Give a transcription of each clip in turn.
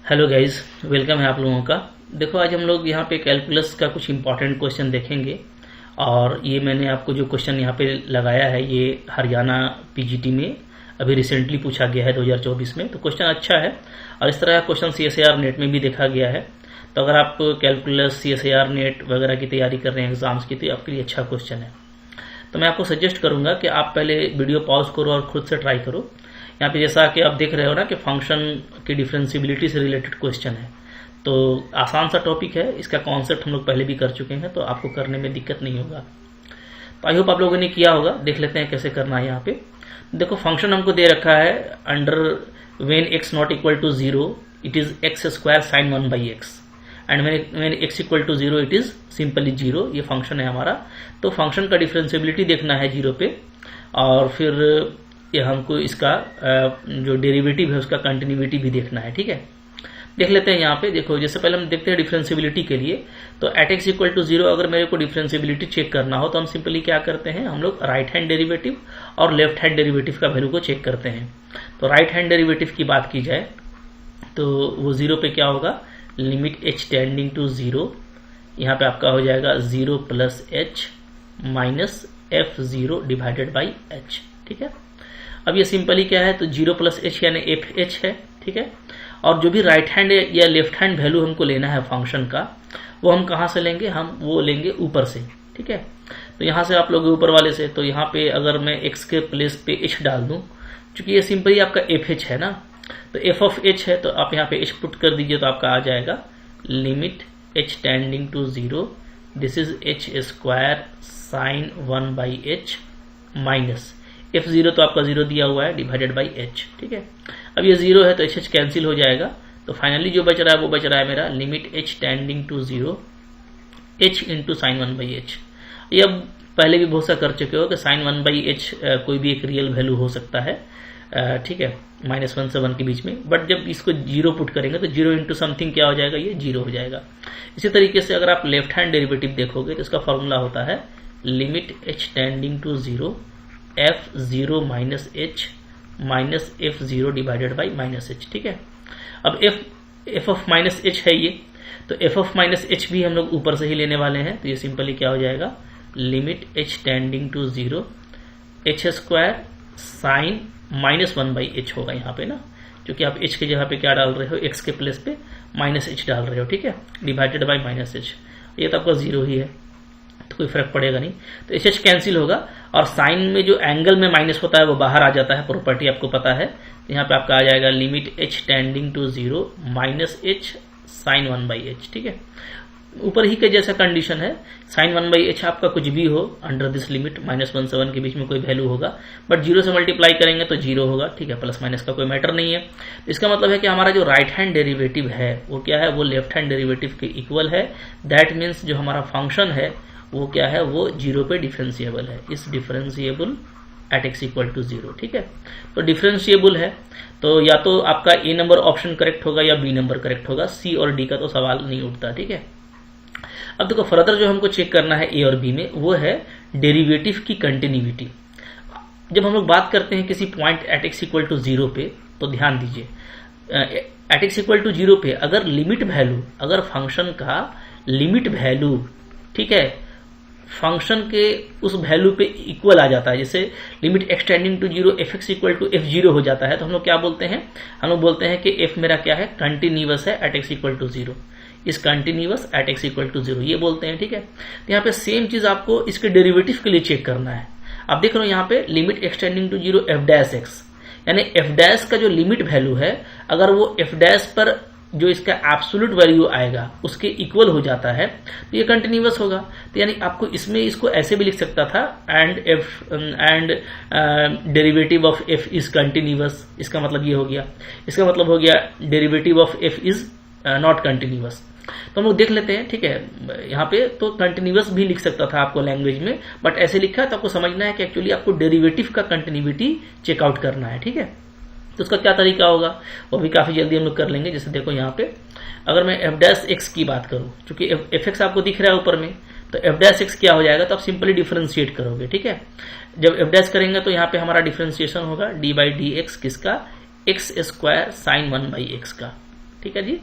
Hello guys, welcome है आप लोगों का। देखो, आज हम लोग यहाँ पे कैलकुलस का कुछ इंपॉर्टेंट क्वेश्चन देखेंगे। और ये मैंने आपको जो क्वेश्चन यहाँ पे लगाया है, ये हरियाणा पीजीटी में अभी रिसेंटली पूछा गया है 2024 में। तो क्वेश्चन अच्छा है और इस तरह का क्वेश्चन सीएसआईआर नेट में भी देखा गया है। तो अगर आप कैलकुलस, सीएसआईआर नेट वगैरह की तैयारी कर रहे हैं एग्जाम्स की, तो आपके लिए अच्छा क्वेश्चन है। तो मैं आपको सजेस्ट करूंगा कि आप पहले वीडियो पॉज करो और खुद से ट्राई करो। यहाँ पे जैसा कि आप देख रहे हो ना कि फंक्शन की डिफरेंशियबिलिटी से रिलेटेड क्वेश्चन है, तो आसान सा टॉपिक है। इसका कॉन्सेप्ट हम लोग पहले भी कर चुके हैं, तो आपको करने में दिक्कत नहीं होगा। तो आई होप आप लोगों ने किया होगा। देख लेते हैं कैसे करना है। यहाँ पे देखो, फंक्शन हमको दे रखा है under when x not equal to 0 it is x square sine 1 by x and when x equal to 0 it is simply 0। ये फंक्शन है हमारा। तो फंक्शन का डिफरेंशियबिलिटी देखना है 0 पे, और फिर ये हमको इसका जो डेरिवेटिव है उसका कंटिन्यूटी भी देखना है। ठीक है, देख लेते हैं। यहाँ पे देखो, जैसे पहले हम देखते हैं डिफरेंशियबिलिटी के लिए। तो एट एक्स इक्वल टू 0 अगर मेरे को डिफरेंशियबिलिटी चेक करना हो तो हम सिंपली क्या करते हैं, हम लोग राइट हैंड डेरिवेटिव और लेफ्ट हैंड डेरिवेटिव का वैल्यू को चेक करते हैं। तो राइट हैंड डेरिवेटिव की बात की जाए तो वो 0 पे क्या होगा, लिमिट एच टेंडिंग टू 0। यहाँ पे आपका हो जाएगा 0 plus H minus f 0 divided by h. ठीक है, अब ये सिंपली क्या है, तो 0 प्लस एच यानी एफ एच है। ठीक है, और जो भी राइट हैंड या लेफ्ट हैंड वैल्यू हमको लेना है फंक्शन का, वो हम कहाँ से लेंगे, हम वो लेंगे ऊपर से। ठीक है, तो यहाँ से आप लोग ऊपर वाले से, तो यहाँ पे अगर मैं एक्स के प्लेस पे एच डाल दूं, चूंकि ये सिंपली आपका एफ एच है ना, तो एफ ऑफ एच है, तो आप यहाँ पे एच पुट कर दीजिए, तो आपका आ जाएगा limit h tending to 0 this is h square sine 1 by h minus f 0 तो आपका 0 दिया हुआ है डिवाइडेड बाई एच। ठीक है, अब ये 0 है तो एच एच कैंसिल हो जाएगा। तो फाइनली जो बच रहा है वो बच रहा है मेरा limit h tending to 0 h into sine 1 by h. ये अब पहले भी बहुत सा कर चुके हो कि साइन 1 बाई एच कोई भी एक रियल वैल्यू हो सकता है। ठीक है, -1 से 1 के बीच में। बट जब इसको 0 पुट करेंगे तो 0 इंटू समथिंग क्या हो जाएगा, ये 0 हो जाएगा। इसी तरीके से अगर आप लेफ्ट हैंड डेरिवेटिव देखोगे तो इसका फॉर्मूला होता है limit h tending to 0 f 0 minus h minus f 0 divided by minus h. ठीक है, अब एफ ऑफ माइनस एच है ये, तो एफ ऑफ माइनस एच भी हम लोग ऊपर से ही लेने वाले हैं। तो ये सिंपली क्या हो जाएगा, limit h tending to 0 h square sine -1 by h होगा यहाँ पे ना, क्योंकि आप एच के जगह पे क्या डाल रहे हो, एक्स के प्लेस पे माइनस एच डाल रहे हो। ठीक है, डिवाइडेड बाई माइनस एच, ये तो आपका 0 ही है, तो कोई फर्क पड़ेगा नहीं। तो एच एच कैंसिल होगा, और साइन में जो एंगल में माइनस होता है वो बाहर आ जाता है, प्रॉपर्टी आपको पता है। तो यहाँ पे आपका आ जाएगा limit h tending to 0 minus h sine 1 by h. ठीक है, ऊपर ही के जैसा कंडीशन है, साइन 1 बाई एच आपका कुछ भी हो अंडर दिस लिमिट -1 से 1 के बीच में कोई वैल्यू होगा, बट 0 से मल्टीप्लाई करेंगे तो 0 होगा। ठीक है, प्लस माइनस का कोई मैटर नहीं है। इसका मतलब है कि हमारा जो राइट हैंड डेरिवेटिव है वो क्या है, वो लेफ्ट हैंड डेरिवेटिव के इक्वल है। दैट मीन्स जो हमारा फंक्शन है वो क्या है, वो 0 पे डिफरेंशिएबल है। इस differentiable at x equal to 0। ठीक है, तो डिफरेंशिएबल है, तो या तो आपका ए नंबर ऑप्शन करेक्ट होगा या बी नंबर करेक्ट होगा, सी और डी का तो सवाल नहीं उठता। ठीक है, अब देखो फर्दर जो हमको चेक करना है ए और बी में, वो है डेरिवेटिव की कंटिन्यूटी। जब हम लोग बात करते हैं किसी point at x equal to 0 पे, तो ध्यान दीजिए, एट एक्स इक्वल टू 0 पे अगर लिमिट वैल्यू, अगर फंक्शन का लिमिट वैल्यू, ठीक है, फंक्शन के उस वैल्यू पे इक्वल आ जाता है, जैसे limit x tending to 0 f x equal to f 0 हो जाता है, तो हम लोग क्या बोलते हैं, हम लोग बोलते हैं कि एफ मेरा क्या है, कंटिन्यूअस है एट एक्स इक्वल टू 0, इस continuous at x equal to 0 ये बोलते हैं। ठीक है, तो यहाँ पे सेम चीज आपको इसके डेरिवेटिव के लिए चेक करना है। आप देख रहे हो यहाँ पे limit x tending to 0 f dash x, यानी एफ डैश का जो लिमिट वैल्यू है, अगर वो एफ डैश पर जो इसका एब्सोल्यूट वैल्यू आएगा उसके इक्वल हो जाता है तो ये कंटिन्यूअस होगा। तो यानी आपको इसमें इसको ऐसे भी लिख सकता था, and derivative of F is continuous. इसका मतलब ये हो गया, इसका मतलब हो गया derivative of F is not continuous. तो हम लोग देख लेते हैं। ठीक है, यहाँ पे तो कंटिन्यूअस भी लिख सकता था आपको लैंग्वेज में, बट ऐसे लिखा है तो आपको समझना है कि एक्चुअली आपको डेरिवेटिव का कंटिन्यूटी चेकआउट करना है। ठीक है, तो उसका क्या तरीका होगा वो भी काफी जल्दी हम लोग कर लेंगे। जैसे देखो यहाँ पे अगर मैं एफ डैश एक्स की बात करूं, क्योंकि एफ एक्स आपको दिख रहा है ऊपर में, तो एफ डैश एक्स क्या हो जाएगा, तो आप सिंपली डिफरेंशिएट करोगे। ठीक है, जब एफ डैश करेंगे तो यहाँ पे हमारा डिफरेंशिएशन होगा डी बाई डी एक्स, किसका, x square sine 1 by x का। ठीक है जी।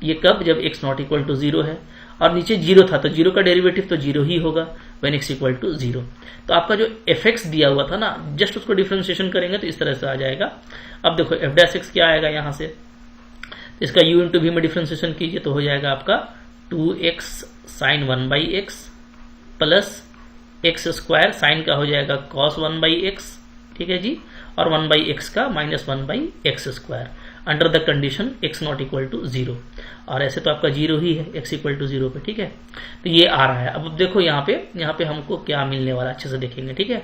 ये कब, जब x नॉट इक्वल टू 0 है, और नीचे 0 था तो 0 का डेरिवेटिव तो 0 ही होगा व्हेन x इक्वल टू 0। तो आपका जो fx दिया हुआ था ना, जस्ट उसको डिफरेंशिएशन करेंगे तो इस तरह से आ जाएगा। अब देखो f डैश x क्या आएगा यहाँ से, इसका u इंटू वी में डिफरेंशिएशन कीजिए तो हो जाएगा आपका 2x sine 1/x plus x square, sine का हो जाएगा cos 1/x, ठीक है जी, और 1/x का minus 1/x square under the condition x not equal to 0। और ऐसे तो आपका 0 ही है x इक्वल टू 0 पे, ठीक है। तो ये आ रहा है। अब देखो यहाँ पे हमको क्या मिलने वाला, अच्छे से देखेंगे, ठीक है।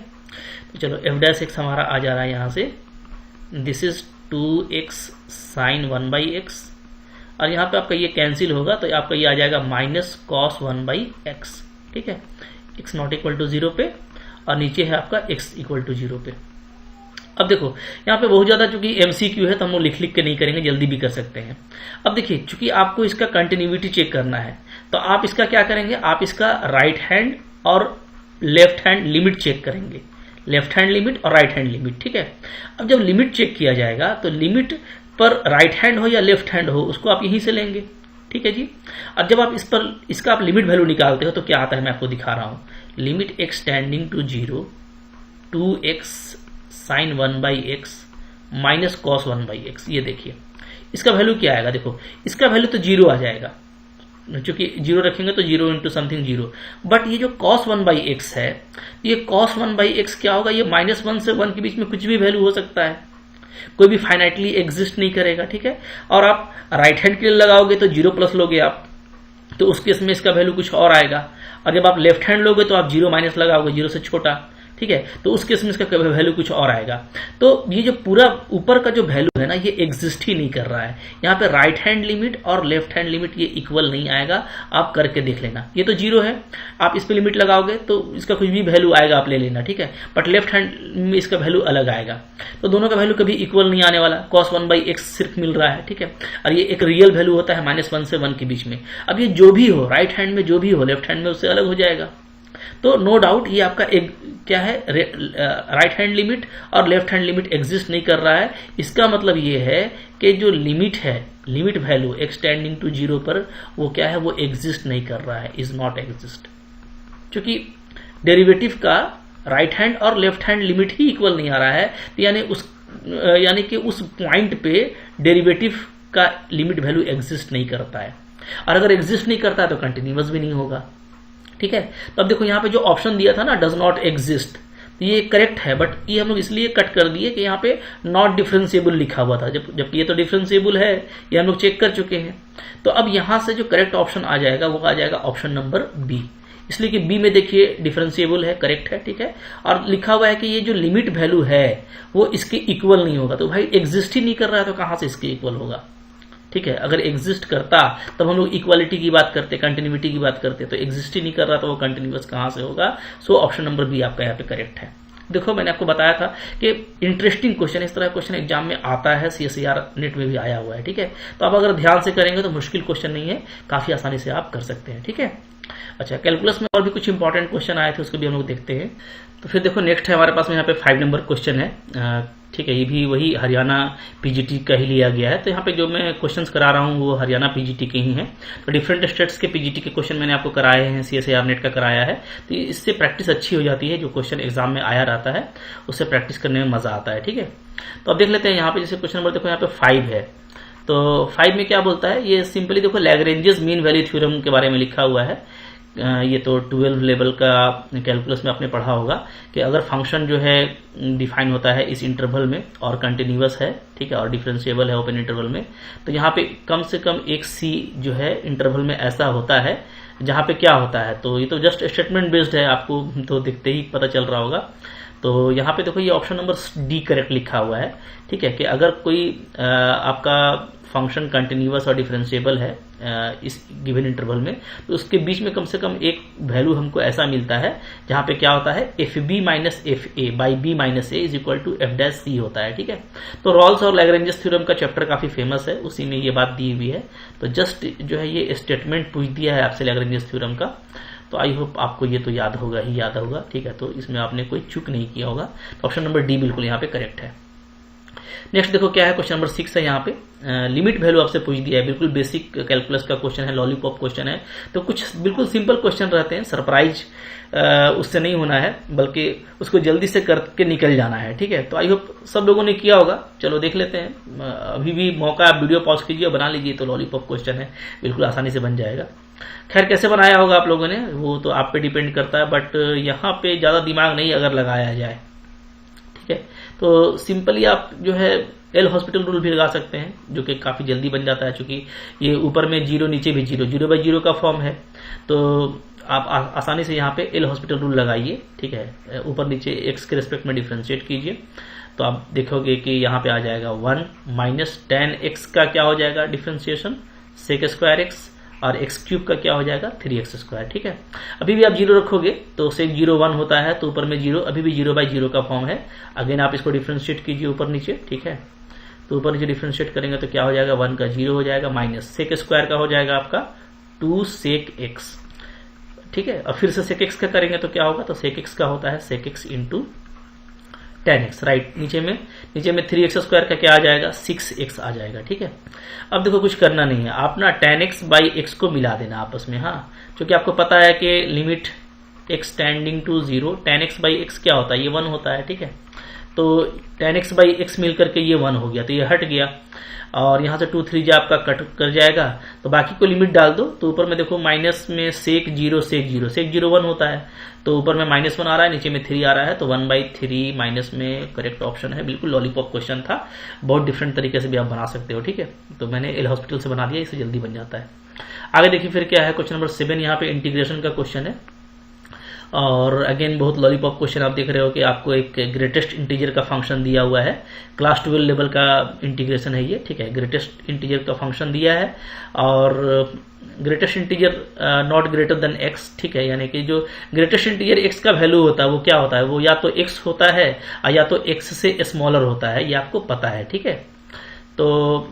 तो चलो f डैश x हमारा आ जा रहा है यहाँ से, this is 2x sine 1/x, और यहाँ पे आपका ये कैंसिल होगा तो आपका ये आ जाएगा माइनस cos 1/x, ठीक है, x नॉट इक्वल टू 0 पे, और नीचे है आपका x इक्वल टू 0 पे। अब देखो यहाँ पे बहुत ज्यादा चूंकि MCQ है तो हम लोग लिख के नहीं करेंगे, जल्दी भी कर सकते हैं। अब देखिए चूंकि आपको इसका कंटिन्यूटी चेक करना है तो आप इसका क्या करेंगे, आप इसका राइट हैंड और लेफ्ट हैंड लिमिट चेक करेंगे, लेफ्ट हैंड लिमिट और राइट हैंड लिमिट, ठीक है। अब जब लिमिट चेक किया जाएगा तो लिमिट पर राइट हैंड हो या लेफ्ट हैंड हो उसको आप यहीं से लेंगे, ठीक है जी। और जब आप इसका आप लिमिट वैल्यू निकालते हो तो क्या आता है मैं आपको दिखा रहा हूं, limit x tending to 0 2x sine 1/x minus cos 1/x, ये देखिए इसका वैल्यू क्या आएगा, देखो इसका वैल्यू तो 0 आ जाएगा, क्योंकि 0 रखेंगे तो 0 इंटू समथिंग 0। बट ये जो cos 1/x है, ये cos 1/x क्या होगा, ये -1 से 1 के बीच में कुछ भी वैल्यू हो सकता है, कोई भी फाइनाइटली एग्जिस्ट नहीं करेगा, ठीक है। और आप राइट हैंड के लिए लगाओगे तो 0 प्लस लोगे आप, तो उस केस में इसका वैल्यू कुछ और आएगा। और जब आप लेफ्ट हैंड लोगे तो आप 0 माइनस लगाओगे, 0 से छोटा, ठीक है, तो उस केस में इसका वैल्यू कुछ और आएगा। तो ये जो पूरा ऊपर का जो वैल्यू है ना, ये एग्जिस्ट ही नहीं कर रहा है। यहाँ पे राइट हैंड लिमिट और लेफ्ट हैंड लिमिट ये इक्वल नहीं आएगा, आप करके देख लेना। ये तो 0 है, आप इस पे लिमिट लगाओगे तो इसका कुछ भी वैल्यू आएगा, आप ले लेना, ठीक है। बट लेफ्ट हैंड में इसका वैल्यू अलग आएगा, तो दोनों का वैल्यू कभी इक्वल नहीं आने वाला। cos 1/x सिर्फ मिल रहा है, ठीक है, और ये एक रियल वैल्यू होता है -1 से 1 के बीच में। अब ये जो भी हो, राइट हैंड में जो भी हो, लेफ्ट हैंड में उससे अलग हो जाएगा। तो नो डाउट ये आपका एक क्या है, राइट हैंड लिमिट और लेफ्ट हैंड लिमिट एग्जिस्ट नहीं कर रहा है। इसका मतलब ये है कि जो लिमिट है, limit value x tending to 0 पर वो क्या है, वो एग्जिस्ट नहीं कर रहा है, इज नॉट एग्जिस्ट, क्योंकि डेरिवेटिव का राइट हैंड और लेफ्ट हैंड लिमिट ही इक्वल नहीं आ रहा है। तो यानी कि उस पॉइंट पे डेरिवेटिव का लिमिट वैल्यू एग्जिस्ट नहीं करता है, और अगर एग्जिस्ट नहीं करता है तो कंटिन्यूअस भी नहीं होगा, ठीक है। तो अब देखो यहाँ पे जो ऑप्शन दिया था ना, डज नॉट एग्जिस्ट, तो ये करेक्ट है, बट ये हम लोग इसलिए कट कर दिए कि यहाँ पे नॉट डिफरेंशिएबल लिखा हुआ था, जबकि ये तो डिफरेंशिएबल है, ये हम लोग चेक कर चुके हैं। तो अब यहाँ से जो करेक्ट ऑप्शन आ जाएगा वो आ जाएगा ऑप्शन नंबर बी, इसलिए कि बी में देखिए डिफरेंशिएबल है, करेक्ट है, ठीक है, और लिखा हुआ है कि ये जो लिमिट वैल्यू है वो इसके इक्वल नहीं होगा। तो भाई एग्जिस्ट ही नहीं कर रहा है तो कहां से इसके इक्वल होगा, ठीक है। अगर एग्जिस्ट करता तब हम लोग इक्वालिटी की बात करते, कंटिन्यूटी की बात करते, तो एग्जिस्ट ही नहीं कर रहा तो वो कंटिन्यूअस कहां से होगा। सो ऑप्शन नंबर बी आपका यहाँ पे करेक्ट है। देखो मैंने आपको बताया था कि इंटरेस्टिंग क्वेश्चन, इस तरह क्वेश्चन एग्जाम में आता है, CSIR नेट में भी आया हुआ है, ठीक है। तो आप अगर ध्यान से करेंगे तो मुश्किल क्वेश्चन नहीं है, काफी आसानी से आप कर सकते हैं, ठीक है। अच्छा, कैलकुलस में और भी कुछ इंपॉर्टेंट क्वेश्चन आए थे, उसको भी हम लोग देखते हैं। तो फिर देखो नेक्स्ट है हमारे पास में यहाँ पे 5 नंबर क्वेश्चन है, ठीक है, ये भी वही हरियाणा PGT का ही लिया गया है। तो यहाँ पे जो मैं क्वेश्चंस करा रहा हूँ वो हरियाणा PGT के ही हैं। तो डिफरेंट स्टेट्स के PGT के क्वेश्चन मैंने आपको कराए हैं, CSIR नेट का कराया है, तो इससे प्रैक्टिस अच्छी हो जाती है। जो क्वेश्चन एग्जाम में आया रहता है उससे प्रैक्टिस करने में मजा आता है, ठीक है। तो अब देख लेते हैं यहाँ पे, जैसे क्वेश्चन नंबर देखो यहाँ पे 5 है, तो 5 में क्या बोलता है, ये सिंपली देखो लैग्रेंजेस मीन वैल्यू थ्योरम के बारे में लिखा हुआ है। ये तो 12 लेवल का कैलकुलस में आपने पढ़ा होगा कि अगर फंक्शन जो है डिफाइन होता है इस इंटरवल में और कंटिन्यूअस है, ठीक है, और डिफरेंशिएबल है ओपन इंटरवल में, तो यहाँ पे कम से कम एक C जो है इंटरवल में ऐसा होता है जहाँ पे क्या होता है। तो ये तो जस्ट स्टेटमेंट बेस्ड है, आपको तो दिखते ही पता चल रहा होगा। तो यहाँ पे देखो ये ऑप्शन नंबर डी करेक्ट लिखा हुआ है, ठीक है, कि अगर कोई आपका फंक्शन कंटिन्यूअस और डिफरेंशिएबल है इस गिवन इंटरवल में, तो उसके बीच में कम से कम एक वैल्यू हमको ऐसा मिलता है जहां पे क्या होता है, FB minus FA by B minus A is equal to F dash C होता है, ठीक है। तो रॉल्स और लैग्रेंजेस थ्योरम का चैप्टर काफी फेमस है, उसी में ये बात दी हुई है। तो जस्ट जो है ये स्टेटमेंट पूछ दिया है आपसे लैग्रेंजेस थ्योरम का, तो आई होप आपको ये तो याद होगा, ठीक है। तो इसमें आपने कोई चूक नहीं किया होगा। तो ऑप्शन नंबर डी बिल्कुल यहाँ पे करेक्ट है। नेक्स्ट देखो क्या है, क्वेश्चन नंबर 6 है। यहाँ पे लिमिट वैल्यू आपसे पूछ दिया है, बिल्कुल बेसिक कैलकुलस का क्वेश्चन है, लॉलीपॉप क्वेश्चन है। तो कुछ बिल्कुल सिंपल क्वेश्चन रहते हैं, सरप्राइज उससे नहीं होना है, बल्कि उसको जल्दी से करके निकल जाना है, ठीक है। तो आई होप सब लोगों ने किया होगा। चलो देख लेते हैं, अभी भी मौका, आप वीडियो पॉज कीजिए, बना लीजिए। तो लॉलीपॉप क्वेश्चन है, बिल्कुल आसानी से बन जाएगा। खैर कैसे बनाया होगा आप लोगों ने वो तो आप पे डिपेंड करता है, बट यहाँ पे ज्यादा दिमाग नहीं अगर लगाया जाए, ठीक है। तो सिंपली आप जो है एल हॉस्पिटल रूल भी लगा सकते हैं, जो कि काफी जल्दी बन जाता है, क्योंकि ये ऊपर में 0 नीचे भी 0, 0/0 का फॉर्म है। तो आप आसानी से यहाँ पे एल हॉस्पिटल रूल लगाइए, ठीक है। ऊपर नीचे एक्स के रिस्पेक्ट में डिफ्रेंशिएट कीजिए, तो आप देखोगे कि यहाँ पे आ जाएगा 1 माइनस tan x का क्या हो जाएगा डिफ्रेंशिएशन, sec² x, और x³ का क्या हो जाएगा 3x², ठीक है। अभी भी आप 0 रखोगे तो sec 0 1 होता है, तो ऊपर में 0, अभी भी 0/0 का फॉर्म है। अगेन आप इसको डिफ्रेंशिएट कीजिए ऊपर नीचे, ठीक है। तो ऊपर नीचे डिफ्रेंशिएट करेंगे तो क्या हो जाएगा, 1 का 0 हो जाएगा, माइनस sec² का हो जाएगा आपका 2 sec x, ठीक है। और फिर से sec x का करेंगे तो क्या होगा, तो sec x का होता है sec x into tan x, right. नीचे में 3x² का क्या आ जाएगा, 6x आ जाएगा, ठीक है। अब देखो कुछ करना नहीं है, आप ना tan x/x को मिला देना आपस में, हाँ, क्योंकि आपको पता है कि limit x tending to 0, tan x/x क्या होता है, ये 1 होता है, ठीक है। तो tan x/x मिल करके ये 1 हो गया, तो ये हट गया, और यहाँ से 2 3 जा आपका कट कर जाएगा, तो बाकी को लिमिट डाल दो। तो ऊपर में देखो माइनस में sec 0 1 होता है, तो ऊपर में -1 आ रहा है, नीचे में 3 आ रहा है, तो 1/3 माइनस में करेक्ट ऑप्शन है। बिल्कुल लॉलीपॉप क्वेश्चन था, बहुत डिफरेंट तरीके से भी आप बना सकते हो, ठीक है। तो मैंने एल हॉस्पिटल से बना दिया, इससे जल्दी बन जाता है। आगे देखिए फिर क्या है, क्वेश्चन नंबर 7 यहाँ पे इंटीग्रेशन का क्वेश्चन है, और अगेन बहुत लॉलीपॉप क्वेश्चन। आप देख रहे हो कि आपको एक ग्रेटेस्ट इंटीजर का फंक्शन दिया हुआ है, क्लास 12 लेवल का इंटीग्रेशन है ये, ठीक है। ग्रेटेस्ट इंटीजर का फंक्शन दिया है, और greatest integer not greater than x, ठीक है। यानी कि जो ग्रेटेस्ट इंटीजर एक्स का वैल्यू होता है वो क्या होता है, वो या तो एक्स होता है या तो एक्स से स्मॉलर होता है, ये आपको पता है, ठीक है। तो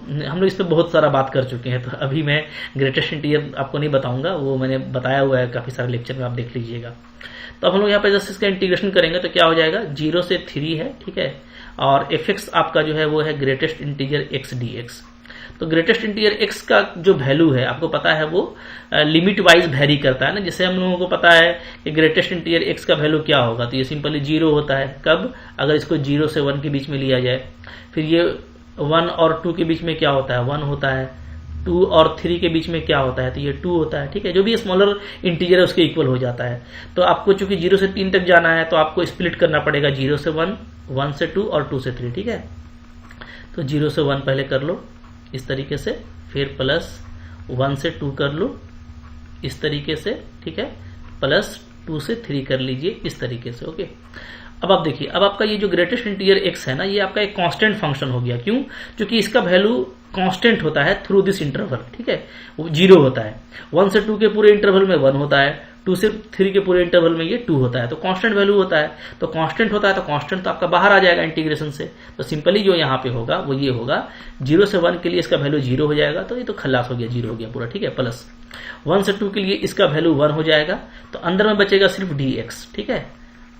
हम लोग इस पर बहुत सारा बात कर चुके हैं, तो अभी मैं ग्रेटेस्ट इंटीजर आपको नहीं बताऊंगा, वो मैंने बताया हुआ है काफी सारे लेक्चर में, आप देख लीजिएगा। तो अब हम लोग यहाँ पे जस्ट इसका इंटीग्रेशन करेंगे तो क्या हो जाएगा, 0 से 3 है, ठीक है। और fx आपका जो है वो है ग्रेटेस्ट इंटीजर x dx। तो ग्रेटेस्ट इंटीजर x का जो वैल्यू है आपको पता है वो लिमिट वाइज वेरी करता है ना। जैसे हम लोगों को पता है कि ग्रेटेस्ट इंटीजर x का वैल्यू क्या होगा, तो ये सिंपली 0 होता है। कब, अगर इसको 0 से 1 के बीच में लिया जाए। फिर ये 1 और 2 के बीच में क्या होता है, 1 होता है। 2 और 3 के बीच में क्या होता है, तो ये 2 होता है, ठीक है। जो भी स्मॉलर इंटीजर है उसके इक्वल हो जाता है। तो आपको चूंकि 0 से 3 तक जाना है तो आपको स्प्लिट करना पड़ेगा, 0 से 1, 1 से 2 और 2 से 3, ठीक है। तो 0 से 1 पहले कर लो इस तरीके से, फिर प्लस 1 से 2 कर लो इस तरीके से, ठीक है, प्लस 2 से 3 कर लीजिए इस तरीके से, ओके। अब आप देखिए, अब आपका ये जो ग्रेटेस्ट इंटीजर x है ना, ये आपका एक कांस्टेंट फंक्शन हो गया। क्यों, क्योंकि इसका वैल्यू कांस्टेंट होता है थ्रू दिस इंटरवल, ठीक है। वो 0 होता है, 1 से 2 के पूरे इंटरवल में 1 होता है, 2 से 3 के पूरे इंटरवल में ये 2 होता है। तो कांस्टेंट वैल्यू होता है, तो कांस्टेंट होता है तो कांस्टेंट तो आपका बाहर आ जाएगा इंटीग्रेशन से। तो सिंपली जो यहाँ पे होगा वो ये होगा, 0 से 1 के लिए इसका वैल्यू 0 हो जाएगा, तो ये तो खल्लास हो गया, 0 हो गया पूरा, ठीक है। प्लस 1 से 2 के लिए इसका वैल्यू 1 हो जाएगा, तो अंदर में बचेगा सिर्फ dx, ठीक है।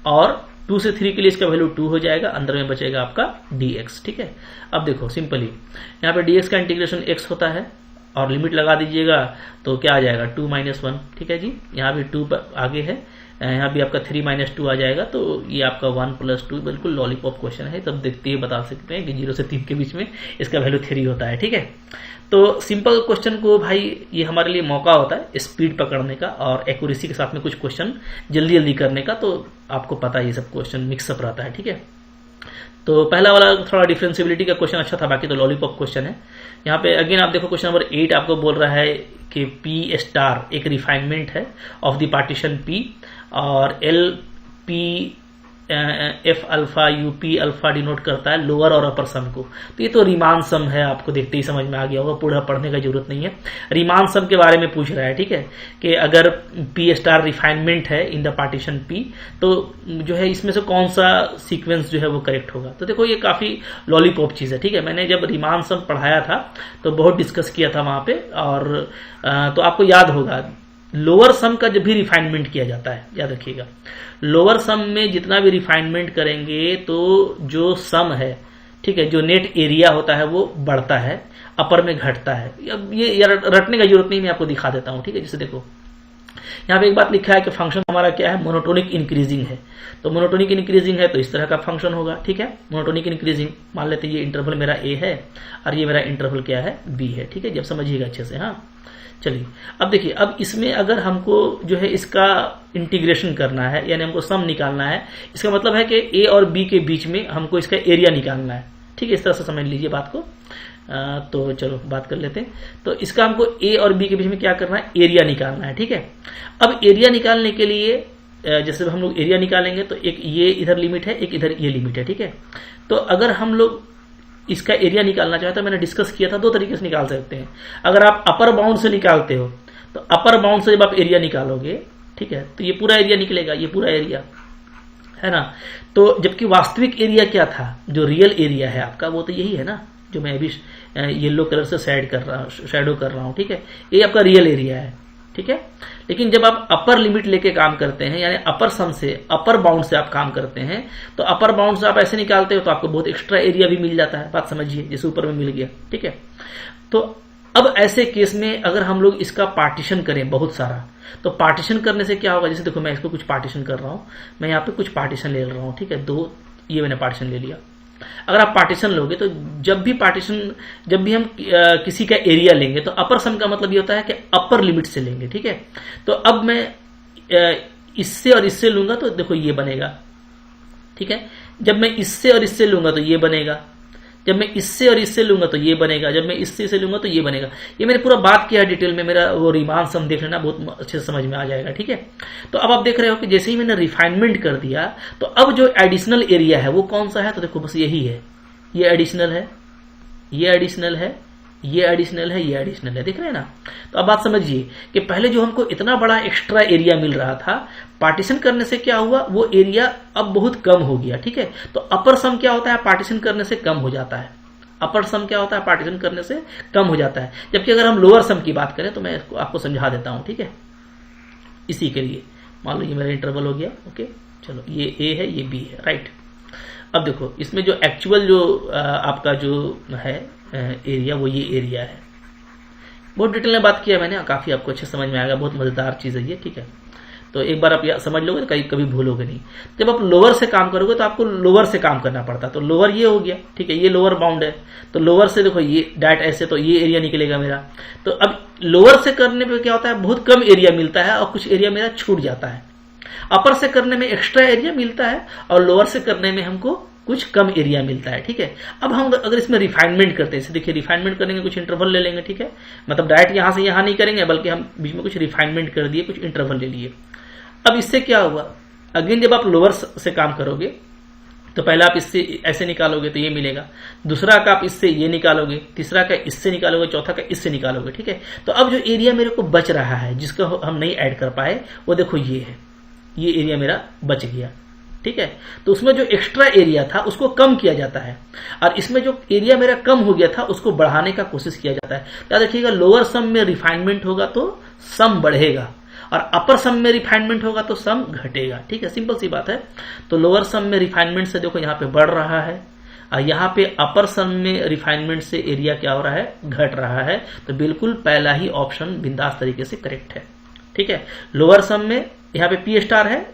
और 2 से 3 के लिए इसका वैल्यू 2 हो जाएगा, अंदर में बचेगा आपका dx, ठीक है। अब देखो सिंपली यहाँ पे dx का इंटीग्रेशन x होता है, और लिमिट लगा दीजिएगा तो क्या आ जाएगा, 2 - 1, ठीक है जी। यहाँ भी 2 आगे है, यहाँ भी आपका 3 - 2 आ जाएगा, तो ये आपका 1 + 2 बिल्कुल लॉलीपॉप क्वेश्चन है। तब देखते ही बता सकते हैं कि 0 से 3 के बीच में इसका वैल्यू 3 होता है, ठीक है। तो सिंपल क्वेश्चन को भाई ये हमारे लिए मौका होता है स्पीड पकड़ने का और एक्यूरेसी के साथ में कुछ क्वेश्चन जल्दी जल्दी करने का। तो आपको पता है ये सब क्वेश्चन मिक्सअप रहता है, ठीक है। तो पहला वाला थोड़ा डिफरेंशिएबिलिटी का क्वेश्चन अच्छा था, बाकी तो लॉलीपॉप क्वेश्चन है। यहाँ पे अगेन आप देखो क्वेश्चन नंबर 8 आपको बोल रहा है कि P* एक रिफाइनमेंट है ऑफ द पार्टीशन P, और LP F alpha UP alpha denote करता है लोअर और अपर सम को। तो ये तो रीमान सम है, आपको देखते ही समझ में आ गया होगा, पूरा पढ़ने का जरूरत नहीं है। रीमान सम के बारे में पूछ रहा है, ठीक है, कि अगर P* रिफाइनमेंट है इन द पार्टीशन P, तो जो है इसमें से कौन सा सीक्वेंस जो है वो करेक्ट होगा। तो देखो ये काफी लॉलीपॉप चीज है, ठीक है। मैंने जब रीमान सम पढ़ाया था तो बहुत डिस्कस किया था वहां पे, और तो आपको याद होगा लोअर सम का जब भी रिफाइनमेंट किया जाता है, याद रखिएगा, लोअर सम में जितना भी रिफाइनमेंट करेंगे तो जो सम है, ठीक है, जो नेट एरिया होता है वो बढ़ता है, अपर में घटता है। अब ये रटने का जरूरत नहीं, मैं आपको दिखा देता हूं। ठीक है, जैसे देखो यहाँ पे एक बात लिखा है कि फंक्शन हमारा क्या है, मोनोटोनिक इंक्रीजिंग है। तो मोनोटोनिक इंक्रीजिंग है तो इस तरह का फंक्शन होगा। ठीक है, मोनोटोनिक इंक्रीजिंग, मान लेते हैं ये इंटरवल मेरा ए है और ये मेरा इंटरवल क्या है, बी है। ठीक है, जब समझिएगा अच्छे से। हाँ चलिए, अब देखिए, अब इसमें अगर हमको जो है इसका इंटीग्रेशन करना है, यानी हमको सम निकालना है, इसका मतलब है कि ए और बी के बीच में हमको इसका एरिया निकालना है। ठीक है, इस तरह से समझ लीजिए बात को। तो चलो बात कर लेते हैं। तो इसका हमको ए और बी के बीच में क्या करना है, एरिया निकालना है। ठीक है, अब एरिया निकालने के लिए जैसे हम लोग एरिया निकालेंगे तो एक ये इधर लिमिट है, एक इधर ये लिमिट है। ठीक है, तो अगर हम लोग इसका एरिया निकालना चाहते हैं, मैंने डिस्कस किया था, दो तरीके से निकाल सकते हैं। अगर आप अपर बाउंड से निकालते हो तो अपर बाउंड से जब आप एरिया निकालोगे, ठीक है, तो ये पूरा एरिया निकलेगा, ये पूरा एरिया है ना। तो जबकि वास्तविक एरिया क्या था, जो रियल एरिया है आपका, वो तो यही है ना, जो मैं अभी येलो कलर से शैडो कर रहा हूं। ठीक है, ये आपका रियल एरिया है। ठीक है, लेकिन जब आप अपर लिमिट लेके काम करते हैं, यानी अपर सम से, अपर बाउंड से आप काम करते हैं, तो अपर बाउंड से आप ऐसे निकालते हो तो आपको बहुत एक्स्ट्रा एरिया भी मिल जाता है। बात समझिए, जैसे ऊपर में मिल गया। ठीक है, तो अब ऐसे केस में अगर हम लोग इसका पार्टीशन करें बहुत सारा, तो पार्टीशन करने से क्या होगा, जैसे देखो मैं इसको कुछ पार्टीशन कर रहा हूं, मैं यहाँ पे कुछ पार्टीशन ले रहा हूं। ठीक है, दो ये मैंने पार्टीशन ले लिया। अगर आप पार्टीशन लोगे तो जब भी हम किसी का एरिया लेंगे तो अपर सम का मतलब ये होता है कि अपर लिमिट से लेंगे। ठीक है, तो अब मैं इससे और इससे लूंगा तो देखो ये बनेगा। ठीक है, जब मैं इससे और इससे लूंगा तो ये बनेगा, जब मैं इससे और इससे लूंगा तो ये बनेगा, जब मैं इससे से लूंगा तो ये बनेगा। ये मैंने पूरा बात किया डिटेल में, मेरा वो रीमान सम देख लेना, बहुत अच्छे से समझ में आ जाएगा। ठीक है, तो अब आप देख रहे हो कि जैसे ही मैंने रिफाइनमेंट कर दिया तो अब जो एडिशनल एरिया है वो कौन सा है, तो देखो बस यही है, ये एडिशनल है, ये एडिशनल है, ये एडिशनल है, ये एडिशनल है। देख रहे हैं ना। तो अब बात समझिए कि पहले जो हमको इतना बड़ा एक्स्ट्रा एरिया मिल रहा था, पार्टीशन करने से क्या हुआ, वो एरिया अब बहुत कम हो गया। ठीक है, तो अपर सम क्या होता है, पार्टीशन करने से कम हो जाता है। अपर सम क्या होता है, पार्टीशन करने से कम हो जाता है। जबकि अगर हम लोअर सम की बात करें तो मैं आपको समझा देता हूं। ठीक है, इसी के लिए मान लो ये मेरा इंटरवल हो गया। ओके, चलो ये ए है, ये बी है, राइट। अब देखो इसमें जो एक्चुअल जो आपका जो है एरिया, वो ये एरिया है। बहुत डिटेल में बात किया मैंने, काफी आपको अच्छे समझ में आएगा, बहुत मजेदार चीज है ये। ठीक है, तो एक बार आप समझ लोगे तो कभी भूलोगे नहीं। जब आप लोअर से काम करोगे तो आपको लोअर से काम करना पड़ता है। तो लोअर ये हो गया। ठीक है, ये लोअर बाउंड है, तो लोअर से देखो ये डायरेक्ट ऐसे, तो ये एरिया निकलेगा मेरा। तो अब लोअर से करने पे क्या होता है, बहुत कम एरिया मिलता है और कुछ एरिया मेरा छूट जाता है। अपर से करने में एक्स्ट्रा एरिया मिलता है और लोअर से करने में हमको कुछ कम एरिया मिलता है। ठीक है, अब हम अगर इसमें रिफाइनमेंट करते हैं, देखिए रिफाइनमेंट करेंगे, कुछ इंटरवल ले लेंगे। ठीक है, मतलब डायरेक्ट यहां से यहां नहीं करेंगे, बल्कि हम बीच में कुछ रिफाइनमेंट कर दिए, कुछ इंटरवल ले लिए। अब इससे क्या हुआ, अगेन जब आप लोअर से काम करोगे तो पहला आप इससे ऐसे निकालोगे तो ये मिलेगा, दूसरा का आप इससे ये निकालोगे, तीसरा का इससे निकालोगे, चौथा का इससे निकालोगे। ठीक है, तो अब जो एरिया मेरे को बच रहा है, जिसका हम नहीं ऐड कर पाए, वो देखो ये है, ये एरिया मेरा बच गया। ठीक है, तो उसमें जो एक्स्ट्रा एरिया था उसको कम किया जाता है, और इसमें जो एरिया मेरा कम हो गया था उसको बढ़ाने का कोशिश किया जाता है। याद रखिएगा, लोअर सम में रिफाइनमेंट होगा तो सम बढ़ेगा, और अपर सम में रिफाइनमेंट होगा तो सम घटेगा। ठीक है, सिंपल सी बात है। तो लोअर सम में रिफाइनमेंट से देखो यहाँ पे बढ़ रहा है, और यहाँ पे अपर सम में रिफाइनमेंट से एरिया क्या हो रहा है, घट रहा है। तो बिल्कुल पहला ही ऑप्शन बिंदास तरीके से करेक्ट है। ठीक है, लोअर सम में यहाँ पे पी स्टार है,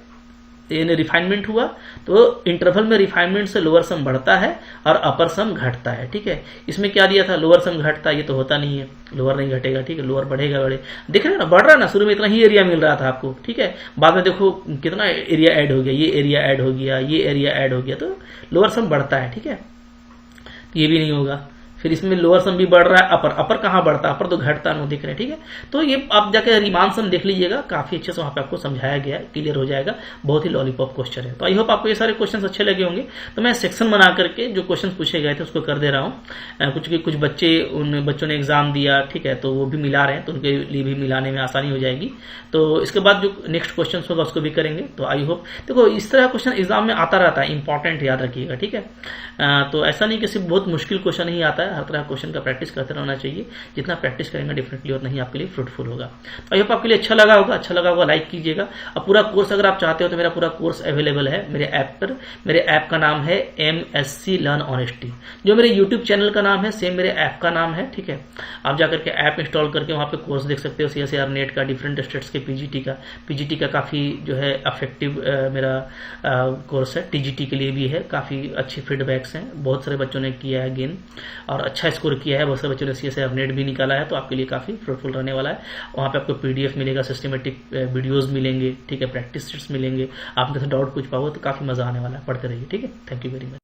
यानी रिफाइनमेंट हुआ, तो इंटरवल में रिफाइनमेंट से लोअर सम बढ़ता है और अपर सम घटता है। ठीक है, इसमें क्या दिया था, लोअर सम घटता है, ये तो होता नहीं है, लोअर नहीं घटेगा। ठीक है, लोअर बढ़ेगा, देख रहे हैं ना, बढ़ रहा है ना, शुरू में इतना ही एरिया मिल रहा था आपको। ठीक है, बाद में देखो कितना एरिया ऐड हो गया, ये एरिया ऐड हो गया, ये एरिया ऐड हो गया, तो लोअर सम बढ़ता है। ठीक है, ये भी नहीं होगा, फिर इसमें लोअर सम भी बढ़ रहा है, अपर कहाँ बढ़ता है, अपर तो घटता नहीं, दिख रहे हैं। ठीक है, तो ये आप जाके रीमान सम देख लीजिएगा, काफी अच्छे से वहां पे आपको समझाया गया है, क्लियर हो जाएगा। बहुत ही लॉलीपॉप क्वेश्चन है। तो आई होप आपको ये सारे क्वेश्चन अच्छे लगे होंगे। तो मैं सेक्शन बना करके जो क्वेश्चन पूछे गए थे उसको कर दे रहा हूँ। कुछ बच्चे, उन बच्चों ने एग्जाम दिया, ठीक है, तो वो भी मिला रहे हैं, तो उनके लिए भी मिलाने में आसानी हो जाएगी। तो इसके बाद जो नेक्स्ट क्वेश्चन होगा उसको भी करेंगे। तो आई होप, देखो इस तरह क्वेश्चन एग्जाम में आता रहता है, इंपॉर्टेंट, याद रखिएगा। ठीक है, तो ऐसा नहीं कि सिर्फ बहुत मुश्किल क्वेश्चन ही आता है, है, हर तरह क्वेश्चन का प्रैक्टिस करते रहना चाहिए। जितना प्रैक्टिस करेंगे डेफिनेटली उतना ही आपके लिए फ्रूटफुल होगा। आई होप आपके लिए अच्छा लगा होगा लाइक कीजिएगा। और पूरा कोर्स अगर आप चाहते हो तो मेरा पूरा कोर्स अवेलेबल है मेरे ऐप पर। मेरे ऐप का नाम है MSc लर्न ऑनेस्टी, जो मेरे यूट्यूब चैनल का नाम है सेम मेरे ऐप का नाम है, ठीक है। आप जाकर के ऐप इंस्टॉल करके वहाँ पे कोर्स देख सकते हो, CSIR नेट का, डिफरेंट स्टेट्स के पीजीटी का काफ़ी जो है अफेक्टिव मेरा कोर्स है। TGT के लिए भी है, काफ़ी अच्छे फीडबैक्स हैं, बहुत सारे बच्चों ने किया है गेन और अच्छा स्कोर किया है, बहुत सारे बच्चों ने CSIR नेट भी निकाला है, तो आपके लिए काफ़ी फ्रूटफुल रहने वाला है। वहाँ पे आपको PDF मिलेगा, सिस्टमेटिक वीडियोस मिलेंगे, ठीक है, प्रैक्टिस सेट्स मिलेंगे, आप में से डाउट पूछ पाओ तो काफ़ी मजा आने वाला है। पढ़ते रहिए, ठीक है। Thank you very much.